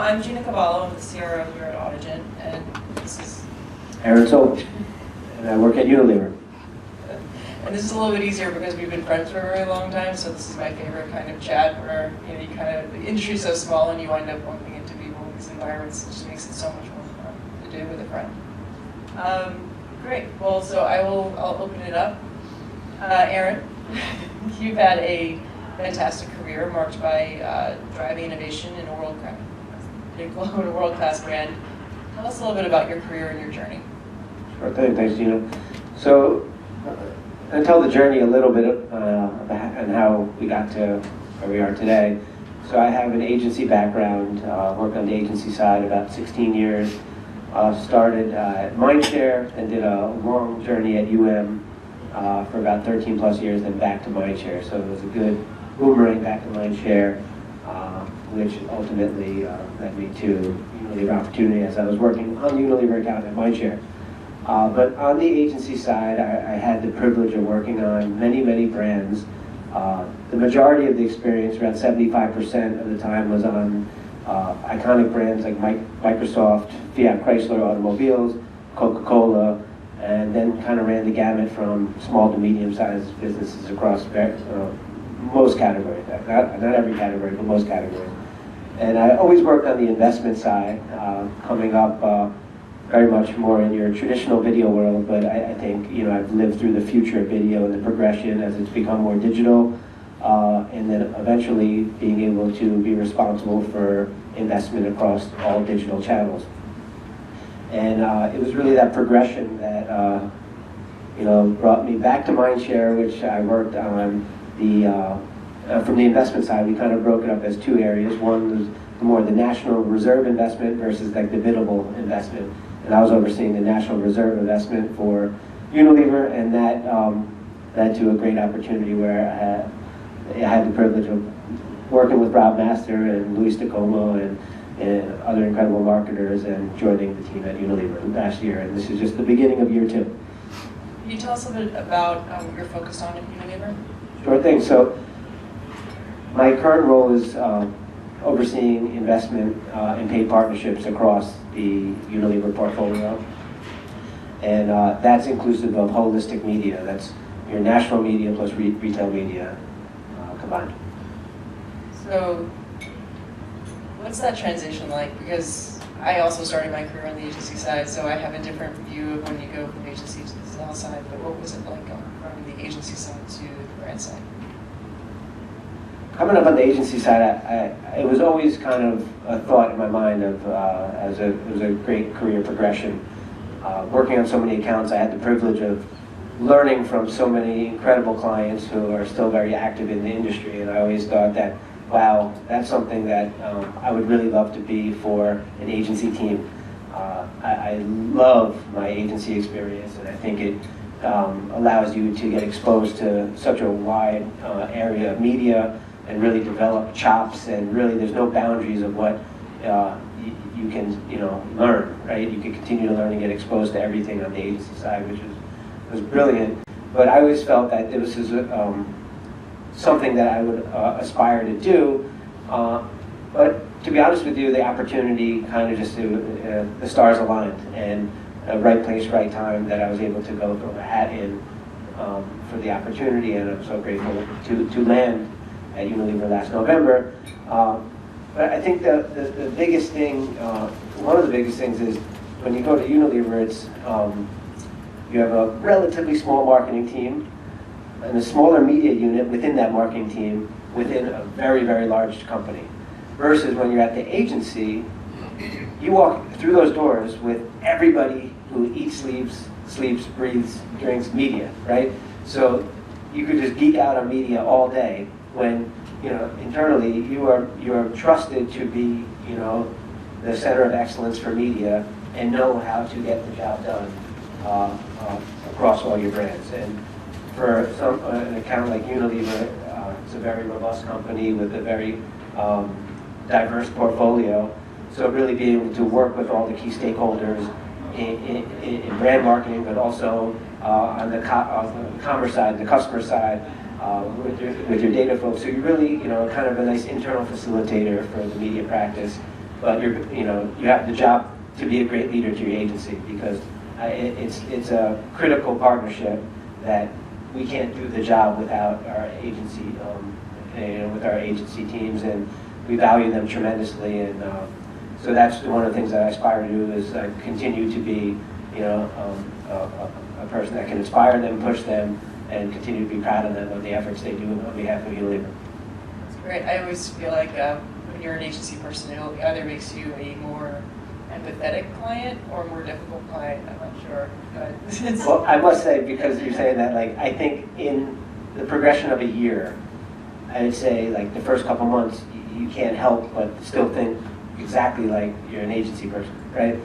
I'm Gina Cavallo. I'm the CRO here at Audigent, and this is Sobol, and I work at Unilever. And this is a little bit easier because we've been friends for a very long time. So this is my favorite kind of chat, where you kind of the industry's so small, and you wind up bumping into people in these environments. It just makes it so much more fun to do with a friend. Great. Well, so I'll open it up. Aaron, you've had a fantastic career marked by driving innovation in a world-class brand. Tell us a little bit about your career and your journey. Sure thing. Thanks, Gina. So, I'll tell the journey a little bit and how we got to where we are today. So I have an agency background, worked on the agency side about 16 years. Started at Mindshare and did a long journey at for about 13 plus years, then back to Mindshare. So it was a good boomerang back to Mindshare, which ultimately led me to Unilever opportunity as I was working on the Unilever account at Mindshare. But on the agency side, I had the privilege of working on many brands. The majority of the experience, around 75% of the time, was on iconic brands like Microsoft, Fiat Chrysler Automobiles, Coca-Cola, and then kind of ran the gamut from small to medium-sized businesses across most categories. Not every category, but most categories. And I always worked on the investment side, coming up very much more in your traditional video world, but I think I've lived through the future of video and the progression as it's become more digital, and then eventually being able to be responsible for investment across all digital channels. And it was really that progression that brought me back to Mindshare, which I worked on from the investment side. We kind of broke it up as two areas. One was more the National Reserve investment versus like the biddable investment. And I was overseeing the National Reserve investment for Unilever, and that led to a great opportunity where I had the privilege of working with Rob Master and Luis DeComo and other incredible marketers, and joining the team at Unilever last year. And this is just the beginning of year 2. Can you tell us a bit about what you're focused on at Unilever? Sure thing. So my current role is overseeing investment and paid partnerships across the Unilever portfolio. And that's inclusive of holistic media. That's your national media plus retail media combined. So what's that transition like? Because I also started my career on the agency side, so I have a different view of when you go from agency to the sales side. But what was it like going from the agency side to the brand side? Coming up on the agency side, it was always kind of a thought in my mind of it was a great career progression. Working on so many accounts, I had the privilege of learning from so many incredible clients who are still very active in the industry, and I always thought that, wow, that's something that I would really love to be for an agency team. I love my agency experience, and I think it allows you to get exposed to such a wide area of media and really develop chops, and really there's no boundaries of what you can learn, right? You can continue to learn and get exposed to everything on the agency side, which was brilliant. But I always felt that this is something that I would aspire to do. But to be honest with you, the opportunity kind of just, the stars aligned, and right place, right time, that I was able to go throw a hat in for the opportunity, and I'm so grateful to land at Unilever last November. But I think the biggest thing, one of the biggest things is when you go to Unilever, it's you have a relatively small marketing team and a smaller media unit within that marketing team within a very, very large company. Versus when you're at the agency, you walk through those doors with everybody who eats, sleeps, breathes, drinks media, right? So you could just geek out on media all day, when internally you are trusted to be the center of excellence for media and know how to get the job done across all your brands. And for an account like Unilever, it's a very robust company with a very diverse portfolio. So really being able to work with all the key stakeholders in brand marketing, but also on the commerce side, the customer side, with your data folks. So you're really, kind of a nice internal facilitator for the media practice, but you have the job to be a great leader to your agency, because it's a critical partnership that we can't do the job without our agency, with our agency teams, and we value them tremendously. And so that's one of the things that I aspire to do, is continue to be, a person that can inspire them, push them, and continue to be proud of them of the efforts they do on behalf of Unilever. That's great. I always feel like when you're an agency person, it either makes you a more empathetic client or a more difficult client. I'm not sure. Well, I must say, because you're saying that, I think in the progression of a year, I would say the first couple months, you can't help but still think exactly like you're an agency person, right?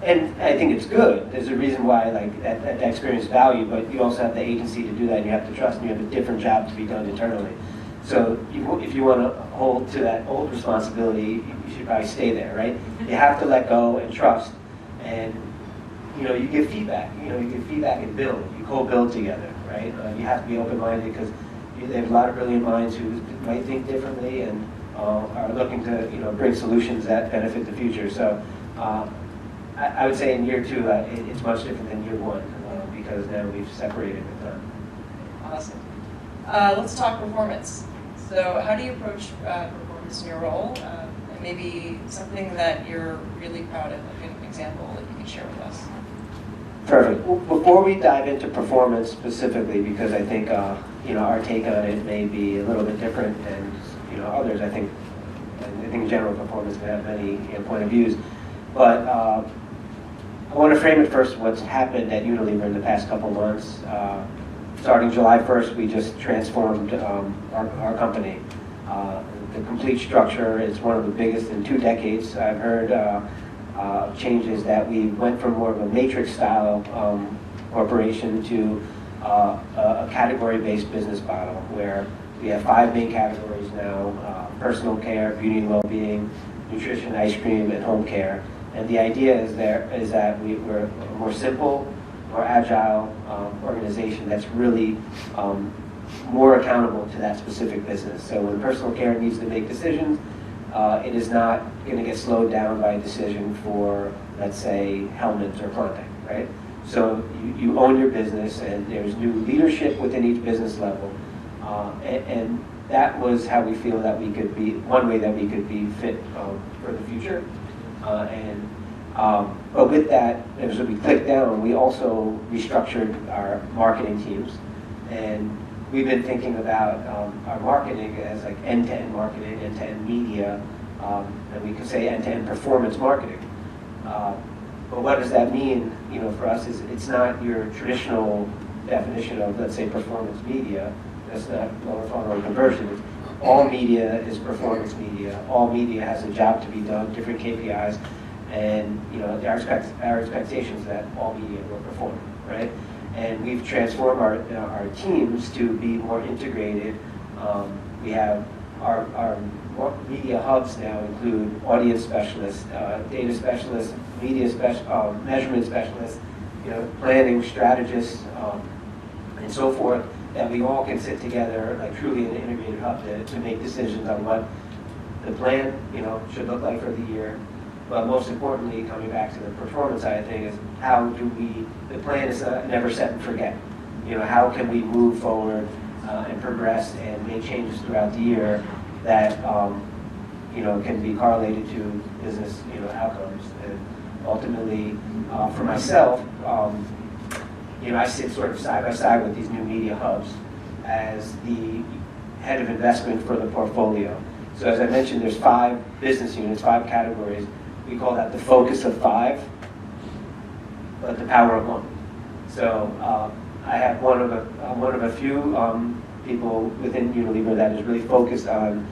And I think it's good. There's a reason why that experience is valued, but you also have the agency to do that, and you have to trust, and you have a different job to be done internally. So if you want to hold to that old responsibility, you should probably stay there, right? You have to let go and trust, and you give feedback. You give feedback and build. You co-build together, right? You have to be open-minded, because there's a lot of brilliant minds who might think differently and are looking to bring solutions that benefit the future. So I would say in year 2, it's much different than year 1, because now we've separated with them. Awesome. Let's talk performance. So how do you approach performance in your role? And maybe something that you're really proud of, like an example that you can share with us. Perfect. Well, before we dive into performance specifically, because I think our take on it may be a little bit different than others. I think in general performance can have many point of views, but I want to frame it first. What's happened at Unilever in the past couple months. Starting July 1st, we just transformed our company. The complete structure is one of the biggest in 2 decades. I've heard changes that we went from more of a matrix style corporation to a category-based business model, where we have 5 main categories now: personal care, beauty and well-being, nutrition, ice cream, and home care. And the idea is that we're a more simple, more agile organization that's really more accountable to that specific business. So when personal care needs to make decisions, it is not going to get slowed down by a decision for, let's say, Hellmann's or Klondike, right? So you own your business, and there's new leadership within each business level, and that was how we feel that we could be, one way that we could be fit for the future. But with that, as we clicked down, we also restructured our marketing teams, and we've been thinking about our marketing as end-to-end marketing, end-to-end media, and we could say end-to-end performance marketing. But what does that mean? For us, is it's not your traditional definition of, let's say, performance media. That's not lower funnel conversion. It's all media is performance media. All media has a job to be done, different KPIs. And our expectations that all media will perform, right? And we've transformed our teams to be more integrated. We have our media hubs now include audience specialists, data specialists, measurement specialists, planning strategists, and so forth. That we all can sit together, truly in an integrated hub, to make decisions on what the plan, should look like for the year. But most importantly, coming back to the performance side of things, is how do the plan is never set and forget. How can we move forward and progress and make changes throughout the year that can be correlated to business outcomes. And ultimately, for myself, I sit sort of side by side with these new media hubs as the head of investment for the portfolio. So as I mentioned, there's 5 business units, 5 categories. We call that the focus of 5, but the power of 1. So I have one of a few people within Unilever that is really focused on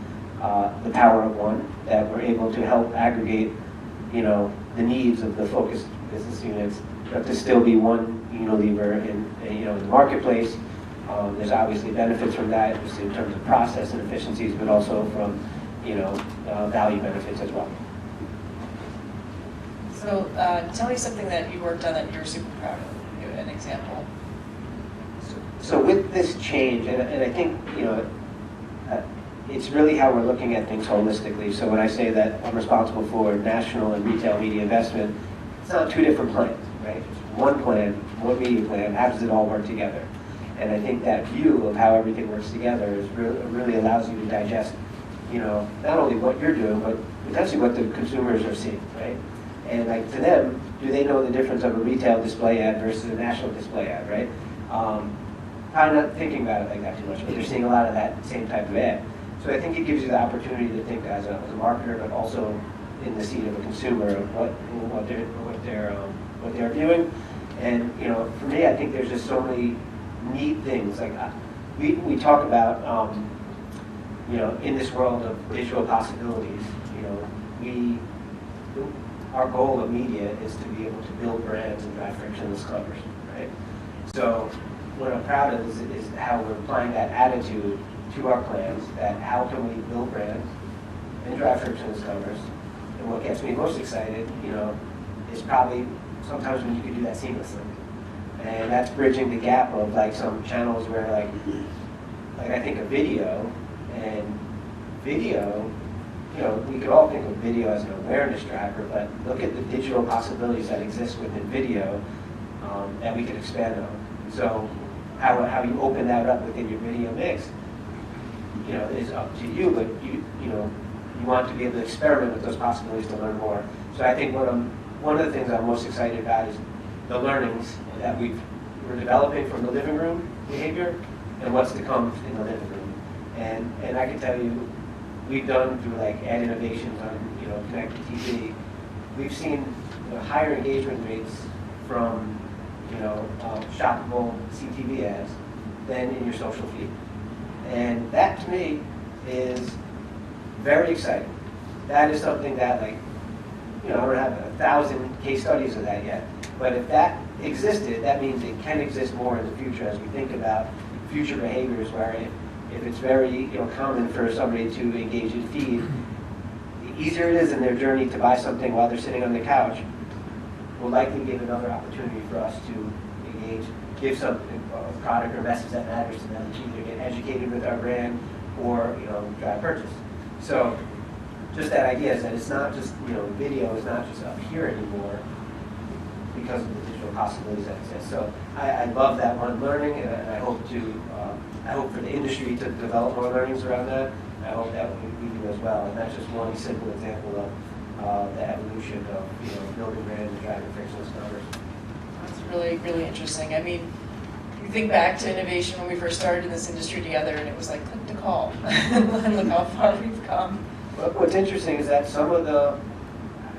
the power of 1, that we're able to help aggregate, the needs of the focused business units, but to still be one Unilever in the marketplace. There's obviously benefits from that, just in terms of process and efficiencies, but also from value benefits as well. So tell me something that you worked on that you're super proud of. Give an example. So with this change, and I think it's really how we're looking at things holistically. So when I say that I'm responsible for national and retail media investment, it's not two different plans, right? It's one plan, one media plan. How does it all work together? And I think that view of how everything works together is really allows you to digest, not only what you're doing, but potentially what the consumers are seeing, right? And like to them, do they know the difference of a retail display ad versus a national display ad, right? Probably not thinking about it like that too much, but they're seeing a lot of that same type of ad. So I think it gives you the opportunity to think as a marketer, but also in the seat of a consumer of what they're viewing. And for me, I think there's just so many neat things. Like we talk about, in this world of digital possibilities, our goal of media is to be able to build brands and drive frictionless commerce, right? So what I'm proud of is how we're applying that attitude to our plans, that how can we build brands and drive frictionless commerce. And what gets me most excited, is probably sometimes when you can do that seamlessly. And that's bridging the gap of like some channels where like I think of video, and video, we could all think of video as an awareness driver, but look at the digital possibilities that exist within video that we could expand on. So how you open that up within your video mix, is up to you, but you want to be able to experiment with those possibilities to learn more. So I think one of the things I'm most excited about is the learnings that we're developing from the living room behavior and what's to come in the living room. And I can tell you, we've done through like ad innovations on connected TV, we've seen higher engagement rates from shoppable CTV ads than in your social feed. And that to me is very exciting. That is something that I don't have 1,000 case studies of that yet. But if that existed, that means it can exist more in the future as we think about future behaviors where if it's very common for somebody to engage in feed, the easier it is in their journey to buy something while they're sitting on the couch, will likely give another opportunity for us to engage, give something, a product or message that matters to them to either get educated with our brand or drive purchase. So just that idea is that it's not just, video is not just up here anymore because of the digital possibilities that exist. So I love that one learning, and I hope for the industry to develop more learnings around that. I hope that we do as well. And that's just one simple example of the evolution of building brands and driving frictionless commerce. That's really, really interesting. I mean, you think back to innovation when we first started in this industry together, and it was like click to call. And look how far we've come. Well, what's interesting is that some of the,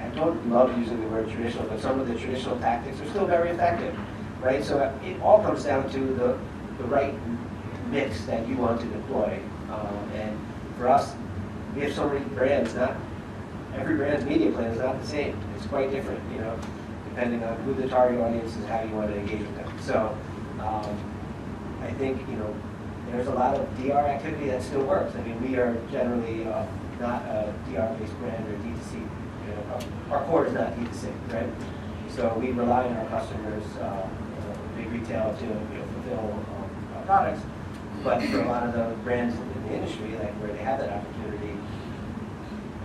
I don't love using the word traditional, but some of the traditional tactics are still very effective, right? So it all comes down to the right mix that you want to deploy. And for us, we have so many brands. Not every brand's media plan is not the same. It's quite different, depending on who the target audience is, how you want to engage with them. So I think there's a lot of DR activity that still works. I mean, we are generally not a DR-based brand or D2C. Our core is not D2C, right? So we rely on our customers, big retail, to fulfill our products. But for a lot of the brands in the industry, like where they have that opportunity,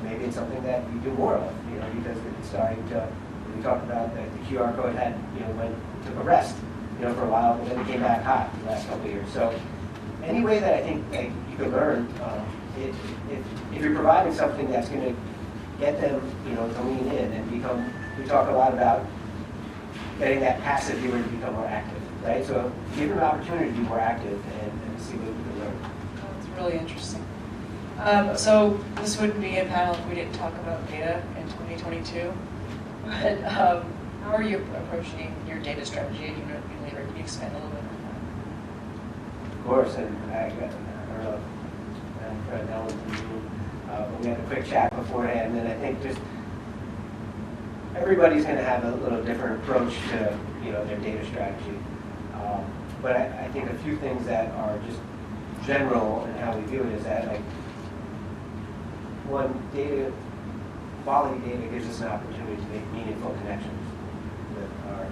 maybe it's something that you do more of, because it's starting to. We talked about that the QR code had, took a rest, for a while, but then it came back hot the last couple of years. So any way that I think you could learn, if you're providing something that's going to get them, to lean in and become. We talk a lot about getting that passive viewer to become more active, right? So give them an opportunity to be more active and see what we can learn. That's really interesting. So this wouldn't be a panel if we didn't talk about data in 2022. But how are you approaching your data strategy at Unilever? Can you expand a little bit on that? Of course, and I don't know, I'm Fred Ellen from Zoom. We had a quick chat beforehand, and I think just everybody's going to have a little different approach to their data strategy. But I think a few things that are just general in how we view it is that one, quality data gives us an opportunity to make meaningful connections with our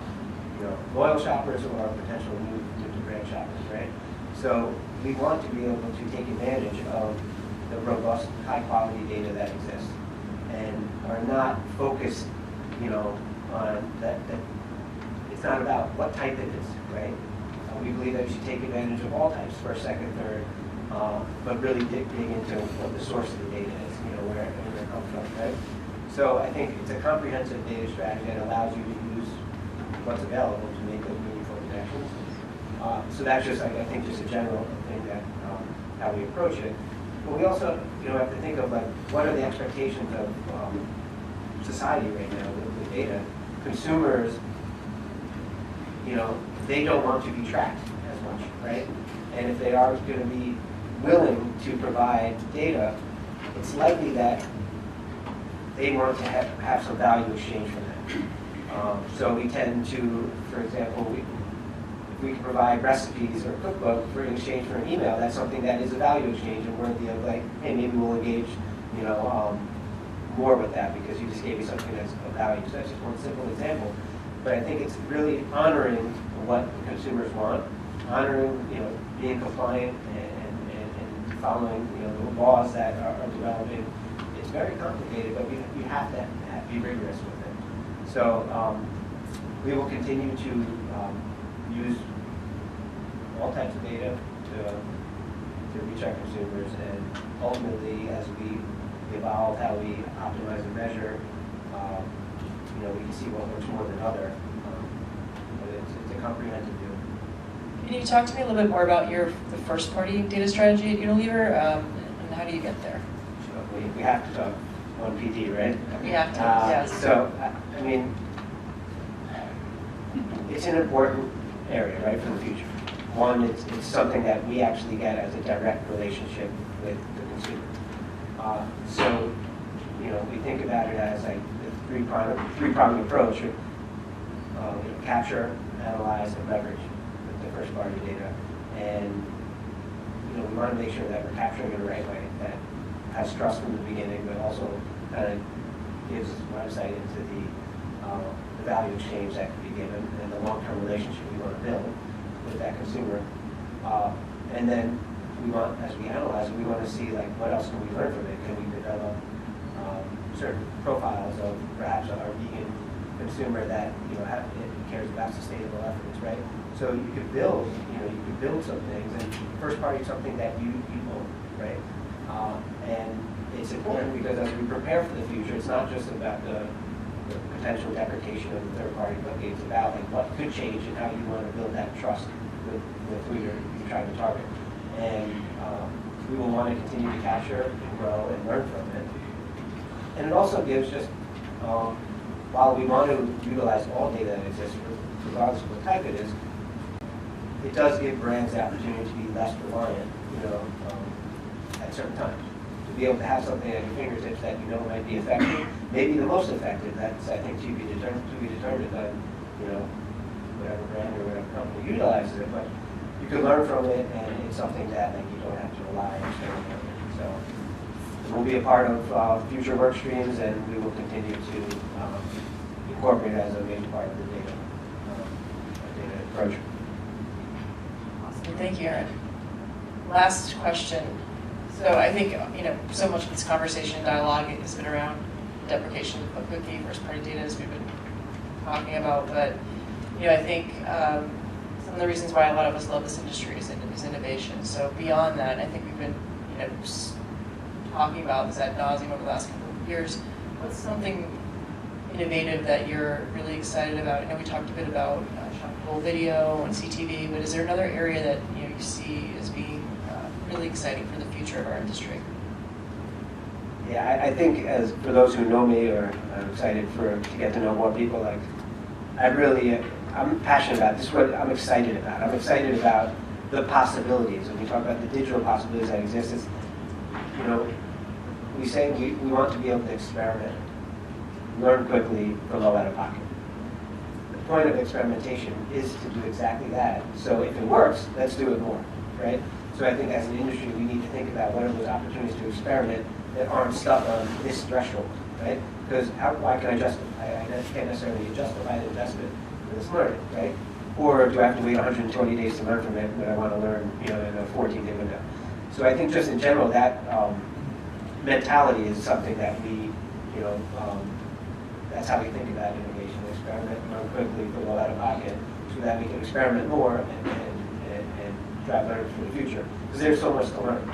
loyal shoppers or our potential new brand shoppers, right? So we want to be able to take advantage of the robust, high-quality data that exists, and are not focused, on that. It's not about what type it is, right? We believe that we should take advantage of all types, first, second, third, but really dig into what the source of the data is, where it comes from, right? So I think it's a comprehensive data strategy that allows you to use what's available to make those meaningful connections. So that's just, I think, just a general thing that how we approach it. But we also, have to think of like what are the expectations of society right now with data. Consumers, they don't want to be tracked as much, right? And if they are going to be willing to provide data, it's likely that they want to have some value exchange from that. So we tend to, for example, if we can provide recipes or cookbook in exchange for an email, that's something that is a value exchange and worthy of like, hey, maybe we'll engage, more with that because you just gave me something that's of value. So that's just one simple example. But I think it's really honoring what consumers want, honoring, being compliant and following, the laws that are developing. It's very complicated, but we have to be rigorous with it. So we will continue to use all types of data to reach our consumers, and ultimately, as we evolve how we optimize and measure, we can see what works more than other. But it's a comprehensive view. Can you talk to me a little bit more about the first-party data strategy at Unilever, and how do you get there? So we have to talk on PT, right? We have to, yes. So, I mean, it's an important area, right, for the future. One, it's something that we actually get as a direct relationship with the consumer. So, we think about it as like a three-pronged approach. Capture, analyze, and leverage the first-party data. And, we want to make sure that we're capturing it the right way, that has trust from the beginning, but also kind of gives insight into the value exchange that can be given and the long-term relationship we want to build with that consumer. And then we want, as we analyze it, we want to see like what else can we learn from it? Can we develop certain profiles of perhaps our vegan consumer that cares about sustainable efforts, right? So you could build, some things, and first party is something that you own, right? And it's important because as we prepare for the future, it's not just about the potential deprecation of the third party cookie. It's about like what could change and how you want to build that trust with who you're trying to target. And we will want to continue to capture and grow and learn from it. And it also gives just, while we want to utilize all data that exists, regardless of what type it is, it does give brands the opportunity to be less reliant, at certain times. To be able to have something at your fingertips that might be effective, maybe the most effective. That's, I think, to be determined on, whatever brand or whatever company utilizes it. But you can learn from it, and it's something that you don't have to rely externally on. So it will be a part of future work streams, and we will continue to incorporate it as a major part of the data approach. Awesome. Thank you, Aaron. Last question. So I think, so much of this conversation and dialogue has been around deprecation of cookie, first-party data, as we've been talking about. But, I think some of the reasons why a lot of us love this industry is innovation. So beyond that, I think we've been, talking about this ad nauseum over the last couple of years. What's something innovative that you're really excited about? I know we talked a bit about shoppable video and CTV, but is there another area that you see as being really exciting for the future of our industry? Yeah, I think as for those who know me, or I'm excited to get to know more people, I'm passionate about this. Is what I'm excited about. I'm excited about the possibilities. When we talk about the digital possibilities that exist, it's, we say we want to be able to experiment, learn quickly for low out of pocket. The point of experimentation is to do exactly that. So if it works, let's do it more, right? So I think as an industry, we need to think about what are those opportunities to experiment that aren't stuck on this threshold, right? Because why can I justify? I can't necessarily justify the investment in this learning, right? Or do I have to wait 120 days to learn from it when I want to learn, in a 14-day window? So I think just in general, that mentality is something that we, that's how we think about innovation. Experiment, learn quickly, put all out of pocket, so that we can experiment more and drive learning for the future. Because there's so much to learn.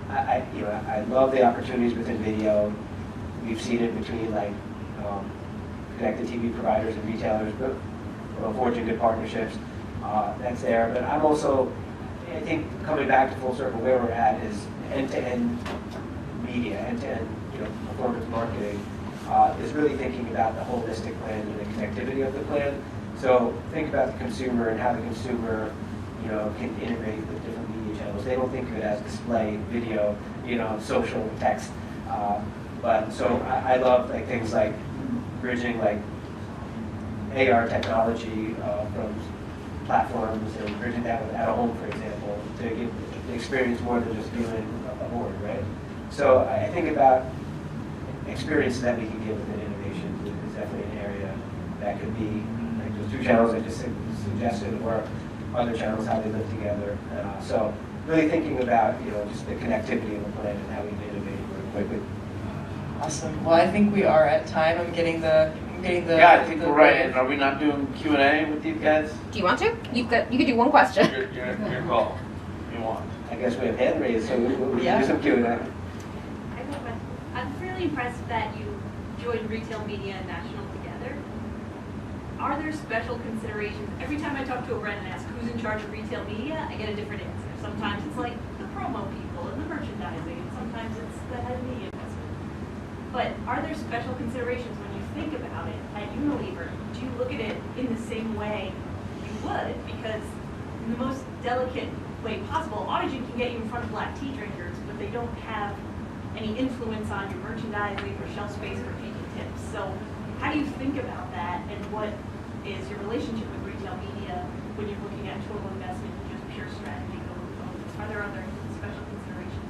I love the opportunities within video. We've seen it between like connected TV providers and retailers, but forging good partnerships. That's there. But I'm also, I think, coming back to full circle, where we're at is end-to-end media, end-to-end performance marketing. Is really thinking about the holistic plan and the connectivity of the plan. So think about the consumer and how the consumer, can integrate with different media channels. They don't think of it as display, video, social, text. But so I love like things like bridging like AR technology from platforms and bridging that with at home, for example, to give the experience more than just viewing a board, right? So I think about experiences that we can give within innovation is definitely an area that could be like those two channels I just suggested, or other channels, how they live together. So really thinking about just the connectivity of the plan and how we can innovate really quickly. Awesome. Well, I think we are at time. I'm getting the. Yeah, I think we're right. And are we not doing Q&A with these guys? Do you want to? You could do one question. Your call. You want? I guess we have hand raised, so we can do some Q&A. I'm really impressed that you joined retail, media, and national together. Are there special considerations? Every time I talk to a brand and ask who's in charge of retail media, I get a different answer. Sometimes it's like the promo people and the merchandising, and sometimes it's the head of media investment. But are there special considerations when you think about it at Unilever? Do you look at it in the same way you would? Because in the most delicate way possible, Audigent can get you in front of black tea drinkers, but they don't have any influence on your merchandising or shelf space or taking tips. So how do you think about that, and what is your relationship with retail media when you're looking at total investment and just pure strategy going forward? Are there other special considerations?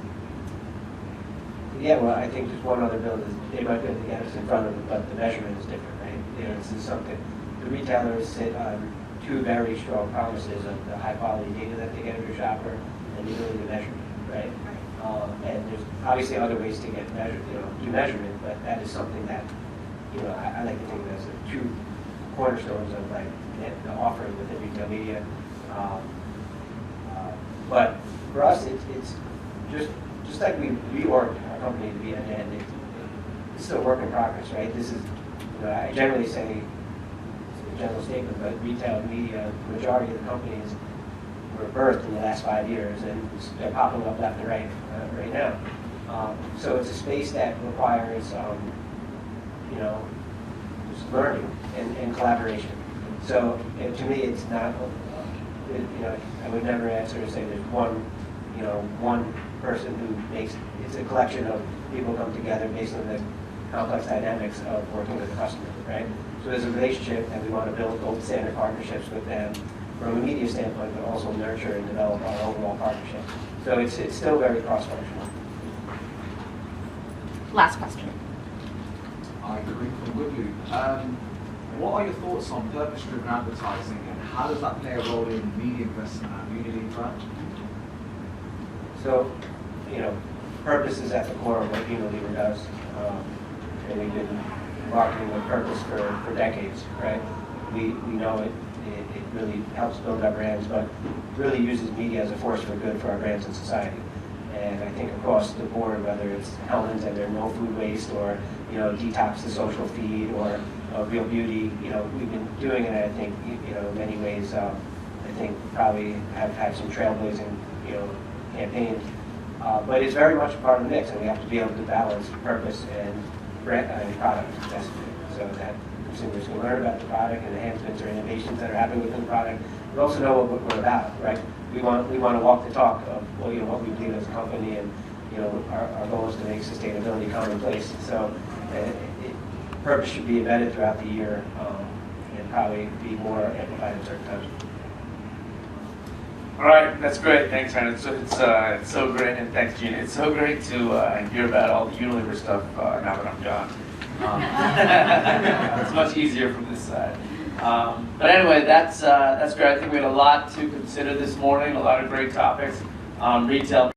Yeah, well, I think just one other build is they might be able to get us in front of it, but the measurement is different, right? This is something, the retailers sit on two very strong promises of the high quality data that they get of your shopper and the ability to measure it, right? And there's obviously other ways to get measured, do measurement, but that is something that, I like to think of as the two cornerstones of like the offering within retail media. But for us, it's just like we reorged our company to be end-to-end. It's still a work in progress, right? This is, I generally say, it's a general statement, but retail and media, the majority of the companies were birthed in the last 5 years, and they're popping up left and right right now. So it's a space that requires, just learning and collaboration. So to me, it's not, I would never answer to say there's one person who makes, it's a collection of people come together based on the complex dynamics of working with the customer, right? So there's a relationship that we want to build gold standard partnerships with them from a media standpoint, but also nurture and develop our overall partnership. So it's still very cross-functional. Last question. Hi, Greg from Goodloo. What are your thoughts on purpose-driven advertising, and how does that play a role in media investment at Unilever? So, purpose is at the core of what Unilever does, and we've been marketing with purpose for decades, right? We know it really helps build our brands, but really uses media as a force for good for our brands and society. And I think across the board, whether it's Hellman's and their no food waste, or detox the social feed, or Real Beauty, we've been doing it. I think in many ways, I think probably have had some trailblazing campaigns, but it's very much a part of the mix, and we have to be able to balance purpose and brand and product investment, so that consumers can learn about the product and enhancements or innovations that are happening within the product. We also know what we're about, right? We want to walk the talk of what we believe as a company, and our goal is to make sustainability commonplace. So purpose should be embedded throughout the year, and probably be more amplified at certain times. All right, that's great. Thanks, Aaron. It's so great, and thanks, Gina. It's so great to hear about all the Unilever stuff now that I'm gone. It's much easier from this side. But anyway, that's great. I think we had a lot to consider this morning, a lot of great topics. Retail.